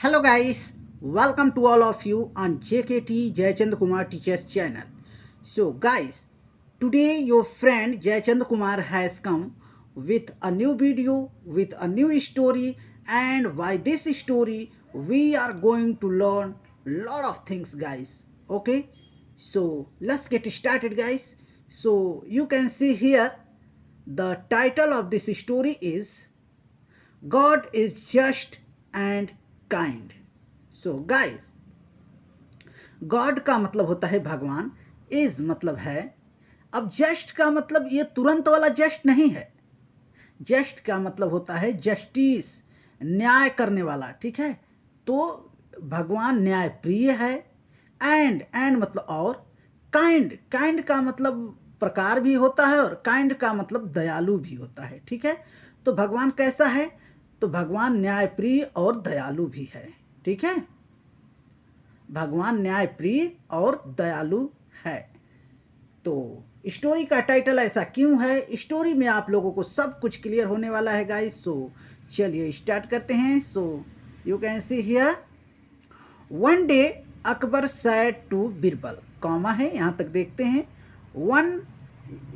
Hello guys, welcome to all of you on JKT Jayachand Kumar Teachers channel. So guys, today your friend Jayachand Kumar has come with a new video, with a new story, and by this story we are going to learn lot of things guys. Okay, so let's get started guys. So you can see here the title of this story is God is just and kind. So guys, God का मतलब होता है भगवान, is मतलब है, अब just का मतलब ये तुरंत वाला जस्ट नहीं है। जस्ट का मतलब होता है जस्टिस, न्याय करने वाला, ठीक है। तो भगवान न्याय प्रिय है। एंड मतलब और, काइंड, काइंड का मतलब प्रकार भी होता है और काइंड का मतलब दयालु भी होता है, ठीक है। तो भगवान कैसा है? तो भगवान न्यायप्रिय और दयालु भी है, ठीक है। भगवान न्यायप्रिय और दयालु है। तो स्टोरी का टाइटल ऐसा क्यों है? स्टोरी में आप लोगों को सब कुछ क्लियर होने वाला है गाइस। सो चलिए स्टार्ट करते हैं। So you can see here, one day Akbar said to Birbal, comma है यहाँ तक देखते हैं। वन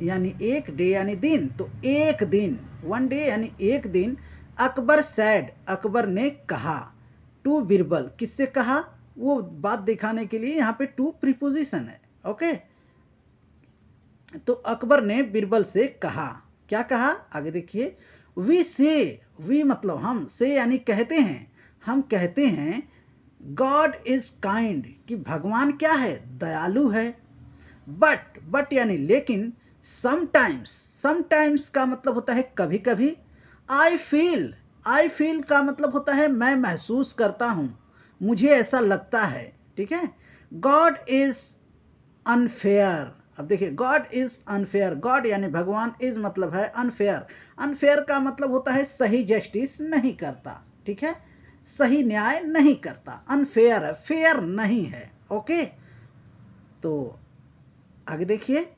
यानी एक, डे यानी दिन, तो एक दिन, वन डे यानी एक दिन, अकबर सैड, अकबर ने कहा, टू बीरबल, किससे कहा? वो बात दिखाने के लिए यहाँ पे टू प्रीपोजिशन है, ओके। तो अकबर ने बीरबल से कहा, क्या कहा? आगे देखिए, वी से, वी मतलब हम, से यानी कहते हैं, हम कहते हैं गॉड इज काइंड, कि भगवान क्या है? दयालु है। बट यानी लेकिन, समटाइम्स, समटाइम्स का मतलब होता है कभी कभी। आई फील का मतलब होता है मैं महसूस करता हूँ, मुझे ऐसा लगता है, ठीक है। गॉड इज अनफेयर, अब देखिए, गॉड इज अनफेयर, गॉड यानी भगवान, इज मतलब है अनफेयर, अनफेयर का मतलब होता है सही जस्टिस नहीं करता, ठीक है, सही न्याय नहीं करता, अनफेयर है, फेयर नहीं है, ओके। तो आगे देखिए,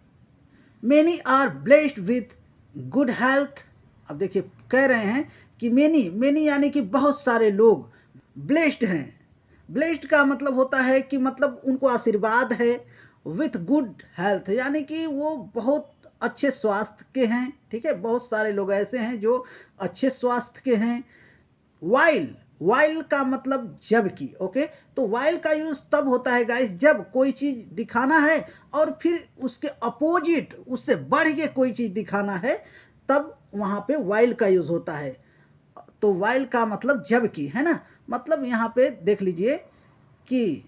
many are blessed with good health, अब देखिए कह रहे हैं कि मेनी यानी कि बहुत सारे लोग ब्लेस्ड हैं। ब्लेस्ड का मतलब होता है कि मतलब उनको आशीर्वाद है। विथ गुड हेल्थ यानी कि वो बहुत अच्छे स्वास्थ्य के हैं, ठीक है। बहुत सारे लोग ऐसे हैं जो अच्छे स्वास्थ्य के हैं। वाइल, वाइल का मतलब जब की, ओके। तो वाइल का यूज तब होता है गाइस जब कोई चीज दिखाना है और फिर उसके अपोजिट, उससे बढ़ के कोई चीज दिखाना है, तब वहां पे वाइल का यूज होता है। तो वाइल का मतलब जब की, है ना। मतलब यहाँ पे देख लीजिए कि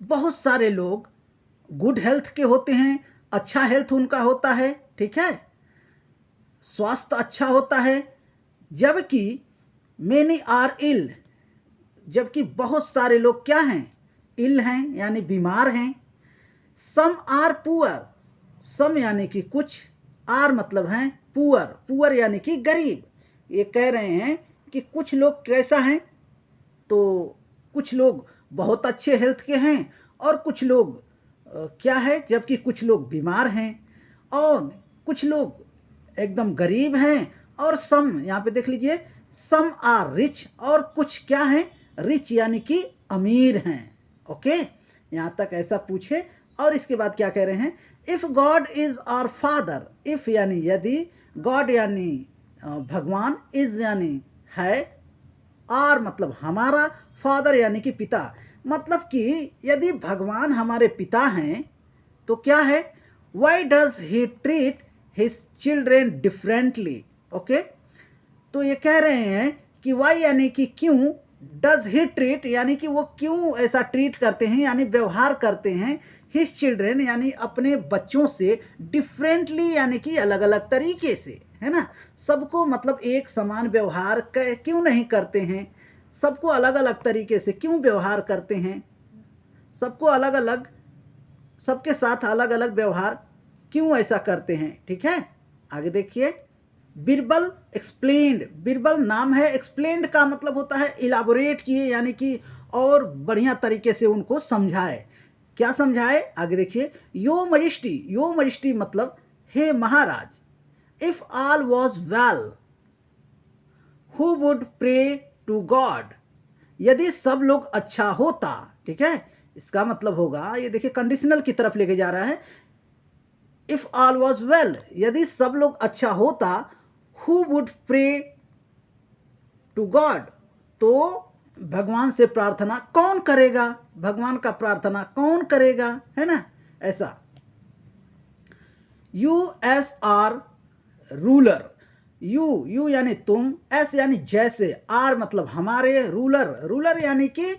बहुत सारे लोग गुड हेल्थ के होते हैं, अच्छा हेल्थ उनका होता है, ठीक है, स्वास्थ्य अच्छा होता है। जबकि मेनी आर इल, जबकि बहुत सारे लोग क्या हैं? इल हैं, यानी बीमार हैं। सम आर पुअर, सम यानी कि कुछ, आर मतलब हैं पुअर, पुअर यानी कि गरीब। ये कह रहे हैं कि कुछ लोग कैसा हैं? तो कुछ लोग बहुत अच्छे हेल्थ के हैं और कुछ लोग क्या है, जबकि कुछ लोग बीमार हैं और कुछ लोग एकदम गरीब हैं। और सम, यहाँ पे देख लीजिए, सम आर रिच, और कुछ क्या है? रिच यानी कि अमीर हैं, ओके। यहाँ तक ऐसा पूछे और इसके बाद क्या कह रहे हैं? If God is our father, if यानी यदि, गॉड यानी भगवान, इज यानी है, आर मतलब हमारा, फादर यानी कि पिता, मतलब कि यदि भगवान हमारे पिता हैं तो क्या है? Why does he treat his children differently, okay. तो ये कह रहे हैं कि वाई यानी कि क्यों, डज ही ट्रीट यानी कि वो क्यों ऐसा ट्रीट करते हैं, यानी व्यवहार करते हैं, हिज चिल्ड्रेन यानी अपने बच्चों से, डिफरेंटली यानी कि अलग अलग तरीके से, है ना। सबको मतलब एक समान व्यवहार क्यों नहीं करते हैं? सबको अलग अलग तरीके से क्यों व्यवहार करते हैं? सबको अलग अलग, सबके साथ अलग अलग व्यवहार क्यों ऐसा करते हैं, ठीक है। आगे देखिए, बीरबल एक्सप्लेन्ड, बीरबल नाम है, एक्सप्लेन्ड का मतलब होता है इलाबोरेट किए, यानी कि और बढ़िया तरीके से उनको समझाए। क्या समझाए? आगे देखिए, यो मजिस्ट्री, यो मजिस्ट्री मतलब हे महाराज, if all was well who would pray to God, यदि सब लोग अच्छा होता, ठीक है, इसका मतलब होगा, ये देखिए कंडीशनल की तरफ लेके जा रहा है। इफ ऑल वॉज वेल, यदि सब लोग अच्छा होता, who would pray to God, तो भगवान से प्रार्थना कौन करेगा, भगवान का प्रार्थना कौन करेगा, है ना, ऐसा। U S R ruler, you यानी तुम, एस यानी जैसे, आर मतलब हमारे, रूलर, रूलर यानी कि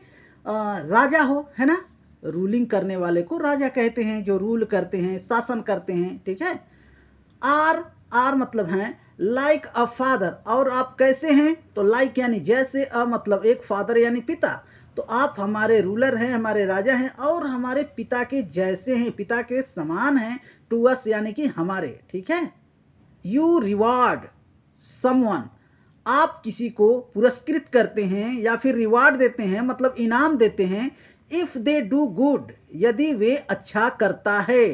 राजा हो, है ना, रूलिंग करने वाले को राजा कहते हैं, जो रूल करते हैं, शासन करते हैं, ठीक है। आर, आर मतलब हैं लाइक अ फादर, और आप कैसे हैं, तो लाइक यानी जैसे, अ मतलब एक, फादर यानी पिता, तो आप हमारे रूलर हैं, हमारे राजा हैं, और हमारे पिता के जैसे हैं, पिता के समान हैं, टू अस यानी कि हमारे, ठीक है। यू रिवार्ड समवन, आप किसी को पुरस्कृत करते हैं या फिर रिवार्ड देते हैं, मतलब इनाम देते हैं। इफ दे डू गुड, यदि वे अच्छा करता है,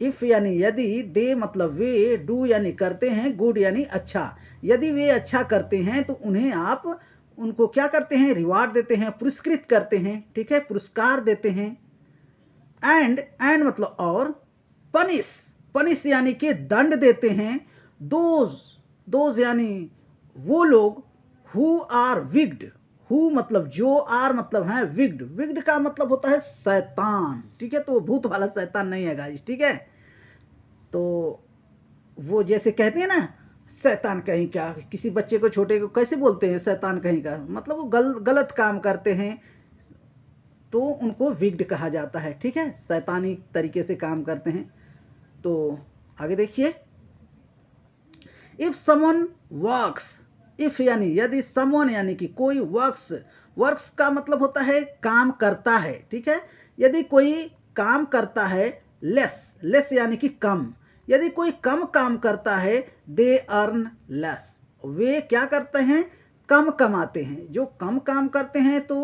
इफ यानी यदि, दे मतलब वे, डू यानी करते हैं, गुड यानी अच्छा, यदि वे अच्छा करते हैं तो उन्हें आप उनको क्या करते हैं, रिवार्ड देते हैं, पुरस्कृत करते हैं, ठीक है, पुरस्कार देते हैं। एंड मतलब और, पनिश, पनिश यानी कि दंड देते हैं। दोज यानी वो लोग, हु आर विग्ड, हु मतलब जो, आर मतलब है विग्ड, विग्ड का मतलब होता है शैतान, ठीक है, तो वो भूत वाला शैतान नहीं है गाइस, ठीक है। तो वो जैसे कहते हैं ना, शैतान कहीं का, किसी बच्चे को, छोटे को कैसे बोलते हैं, शैतान कहीं का, मतलब वो गलत काम करते हैं, तो उनको विग्ड कहा जाता है, ठीक है, शैतानी तरीके से काम करते हैं। तो आगे देखिए, इफ समवन वर्क्स, इफ यानी यदि, समवन यानी कि कोई, वर्क्स, वर्क्स का मतलब होता है काम करता है, ठीक है, यदि कोई काम करता है, लेस, लेस यानी कि कम, यदि कोई कम काम करता है, दे अर्न लेस, वे क्या करते हैं, कम कमाते हैं, जो कम काम करते हैं तो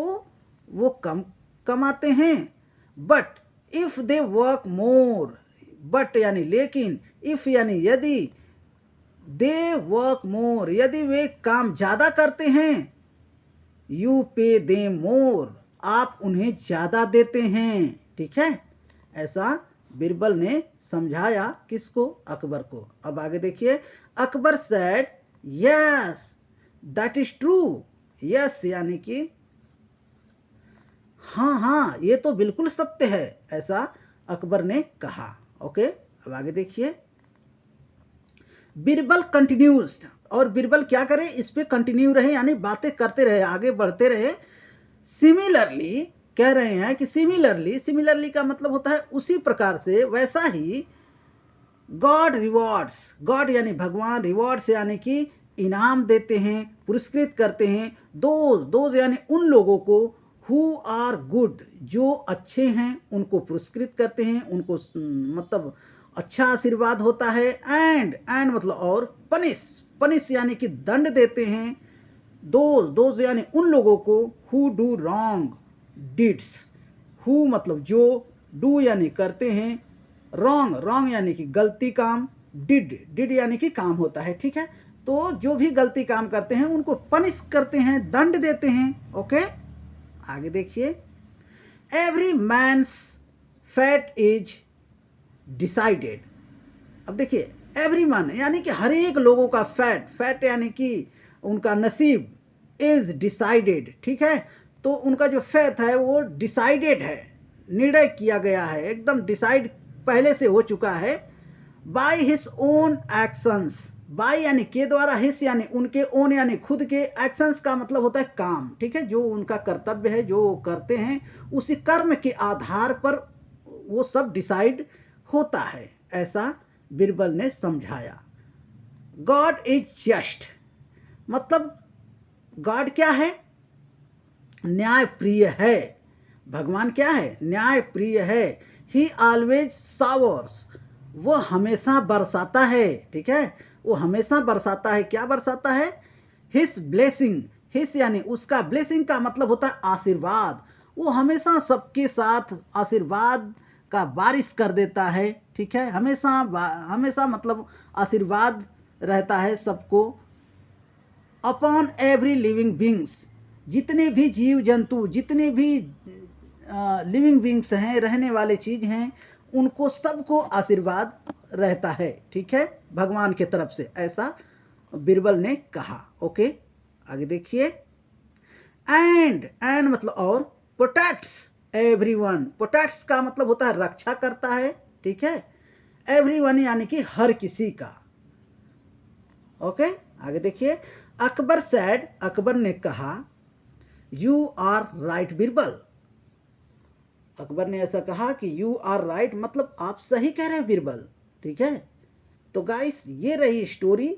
वो कम कमाते हैं। But if they work more, but यानी लेकिन, इफ यानी यदि, दे वर्क मोर, यदि वे काम ज्यादा करते हैं, यू पे दे मोर, आप उन्हें ज्यादा देते हैं, ठीक है, ऐसा बिरबल ने समझाया किसको, अकबर को। अब आगे देखिए, Akbar said yes that is true, yes यानी कि हाँ हाँ ये तो बिल्कुल सत्य है, ऐसा अकबर ने कहा। ओके, अब आगे देखिए, बिरबल कंटिन्यूज, और बिरबल क्या करे, इस पे कंटिन्यू रहे, यानी बातें करते रहे, आगे बढ़ते रहे। सिमिलरली कह रहे हैं कि सिमिलरली, सिमिलरली का मतलब होता है उसी प्रकार से, वैसा ही, गॉड रिवॉर्ड्स, गॉड यानी भगवान, रिवॉर्ड्स यानी कि इनाम देते हैं, पुरस्कृत करते हैं, दोज यानी उन लोगों को, हु आर गुड, जो अच्छे हैं उनको पुरस्कृत करते हैं, उनको मतलब अच्छा आशीर्वाद होता है। एंड मतलब और, पनिश, पनिश यानी कि दंड देते हैं, दोज यानी उन लोगों को, हु डू रॉन्ग डिड्स, हु मतलब जो, डू यानी करते हैं, रॉन्ग, रॉन्ग यानी कि गलती काम, डिड यानी कि काम होता है, ठीक है, तो जो भी गलती काम करते हैं उनको पनिश करते हैं, दंड देते हैं। ओके, आगे देखिए, every man's fate is decided, अब देखिए, एवरी मैन यानी कि हर एक लोगों का फैट, फैट यानी कि उनका नसीब, इज डिसाइडेड, ठीक है, तो उनका जो फैट है वो डिसाइडेड है, निर्णय किया गया है, एकदम डिसाइड पहले से हो चुका है। By his own actions, by यानी के द्वारा, हिस यानी उनके, ओन यानी खुद के, एक्शंस का मतलब होता है काम, ठीक है, जो उनका कर्तव्य है, जो करते हैं, उसी कर्म के आधार पर वो सब डिसाइड होता है, ऐसा बिरबल ने समझाया। गॉड इज जस्ट, मतलब गॉड क्या है, न्याय प्रिय है, भगवान क्या है, न्याय प्रिय है। ही ऑलवेज शावर्स, वो हमेशा बरसाता है, ठीक है, वो हमेशा बरसाता है, क्या बरसाता है, हिस ब्लेसिंग, हिस यानी उसका, ब्लेसिंग का मतलब होता है आशीर्वाद, वो हमेशा सबके साथ आशीर्वाद का बारिश कर देता है, ठीक है, हमेशा हमेशा मतलब आशीर्वाद रहता है सबको। अपॉन एवरी लिविंग बींग्स, जितने भी जीव जंतु, जितने भी लिविंग बींग्स हैं, रहने वाले चीज़ हैं, उनको सबको आशीर्वाद रहता है, ठीक है, भगवान के तरफ से, ऐसा बीरबल ने कहा। ओके, आगे देखिए। एंड मतलब और, प्रोटेक्ट्स एवरीवन, प्रोटेक्ट्स का मतलब होता है रक्षा करता है, ठीक है, एवरीवन यानी कि हर किसी का। ओके, आगे देखिए। अकबर सैड, अकबर ने कहा, you are right Birbal, Akbar ने ऐसा कहा कि यू आर राइट मतलब आप सही कह रहे हैं बीरबल, ठीक है। तो गाइस ये रही स्टोरी।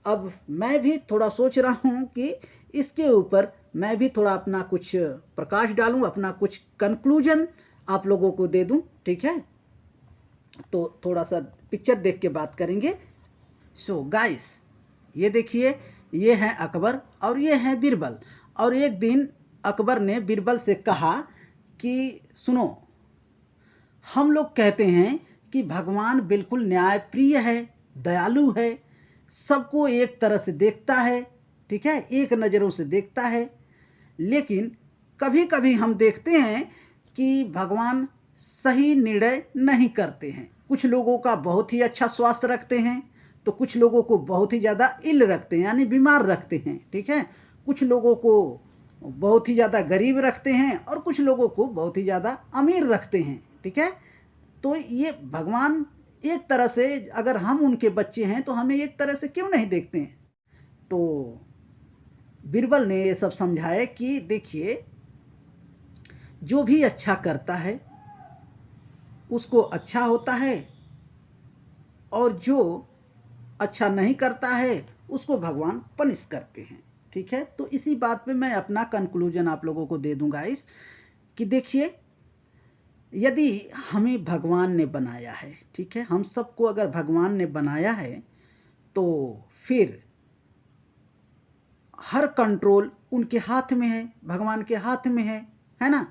अब मैं भी थोड़ा सोच रहा हूँ कि इसके ऊपर मैं भी थोड़ा अपना कुछ प्रकाश डालूं, अपना कुछ कंक्लूजन आप लोगों को दे दूं, ठीक है। तो थोड़ा सा पिक्चर देख के बात करेंगे। सो गाइस ये देखिए, ये हैं अकबर और ये हैं बीरबल। और एक दिन अकबर ने बीरबल से कहा कि सुनो, हम लोग कहते हैं कि भगवान बिल्कुल न्यायप्रिय है, दयालु है, सबको एक तरह से देखता है, ठीक है, एक नज़रों से देखता है। लेकिन कभी कभी हम देखते हैं कि भगवान सही निर्णय नहीं करते हैं। कुछ लोगों का बहुत ही अच्छा स्वास्थ्य रखते हैं, तो कुछ लोगों को बहुत ही ज़्यादा इल रखते हैं, यानी बीमार रखते हैं, ठीक है। कुछ लोगों को बहुत ही ज़्यादा गरीब रखते हैं और कुछ लोगों को बहुत ही ज़्यादा अमीर रखते हैं, ठीक है। तो ये भगवान एक तरह से, अगर हम उनके बच्चे हैं तो हमें एक तरह से क्यों नहीं देखते हैं। तो बीरबल ने ये सब समझाया कि देखिए, जो भी अच्छा करता है उसको अच्छा होता है, और जो अच्छा नहीं करता है उसको भगवान पनिश करते हैं, ठीक है। तो इसी बात पे मैं अपना कंक्लूजन आप लोगों को दे दूंगा इस कि देखिए, यदि हमें भगवान ने बनाया है, ठीक है, हम सबको अगर भगवान ने बनाया है, तो फिर हर कंट्रोल उनके हाथ में है, भगवान के हाथ में है ना।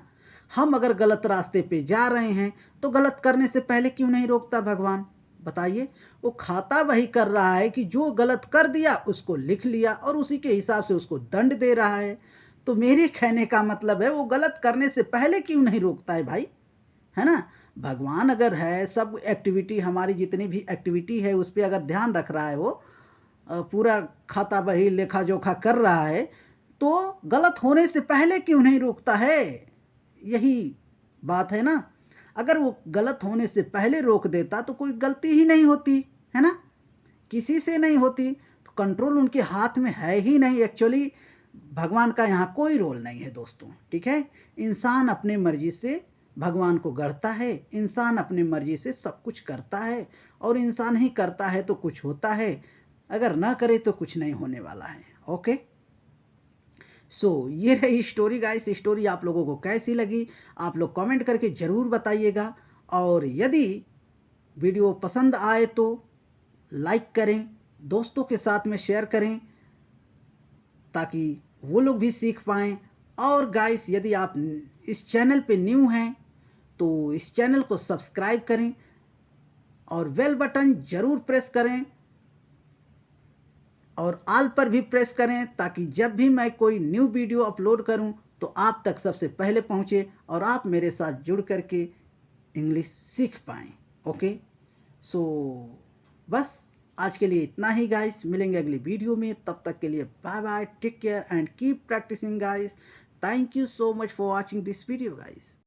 हम अगर गलत रास्ते पे जा रहे हैं तो गलत करने से पहले क्यों नहीं रोकता भगवान, बताइए। वो खाता वही कर रहा है कि जो गलत कर दिया उसको लिख लिया और उसी के हिसाब से उसको दंड दे रहा है। तो मेरे कहने का मतलब है, वो गलत करने से पहले क्यों नहीं रोकता है भाई, है ना। भगवान अगर है, सब एक्टिविटी, हमारी जितनी भी एक्टिविटी है उस पर अगर ध्यान रख रहा है, वो पूरा खाता बही लेखा जोखा कर रहा है, तो गलत होने से पहले क्यों नहीं रोकता है, यही बात है ना। अगर वो गलत होने से पहले रोक देता तो कोई गलती ही नहीं होती, है ना, किसी से नहीं होती। तो कंट्रोल उनके हाथ में है ही नहीं एक्चुअली। भगवान का यहाँ कोई रोल नहीं है दोस्तों, ठीक है। इंसान अपने मर्जी से भगवान को गढ़ता है, इंसान अपनी मर्जी से सब कुछ करता है, और इंसान ही करता है तो कुछ होता है, अगर ना करे तो कुछ नहीं होने वाला है। ओके, सो ये रही स्टोरी गाइस। स्टोरी आप लोगों को कैसी लगी आप लोग कमेंट करके ज़रूर बताइएगा, और यदि वीडियो पसंद आए तो लाइक करें, दोस्तों के साथ में शेयर करें ताकि वो लोग भी सीख पाएँ। और गाइस यदि आप इस चैनल पे न्यू हैं तो इस चैनल को सब्सक्राइब करें और बेल बटन ज़रूर प्रेस करें, और आल पर भी प्रेस करें ताकि जब भी मैं कोई न्यू वीडियो अपलोड करूं तो आप तक सबसे पहले पहुंचे और आप मेरे साथ जुड़ करके इंग्लिश सीख पाएँ। ओके, सो बस आज के लिए इतना ही गाइस, मिलेंगे अगली वीडियो में, तब तक के लिए bye bye, take care and keep practising guys. Thank you so much for watching this video guys.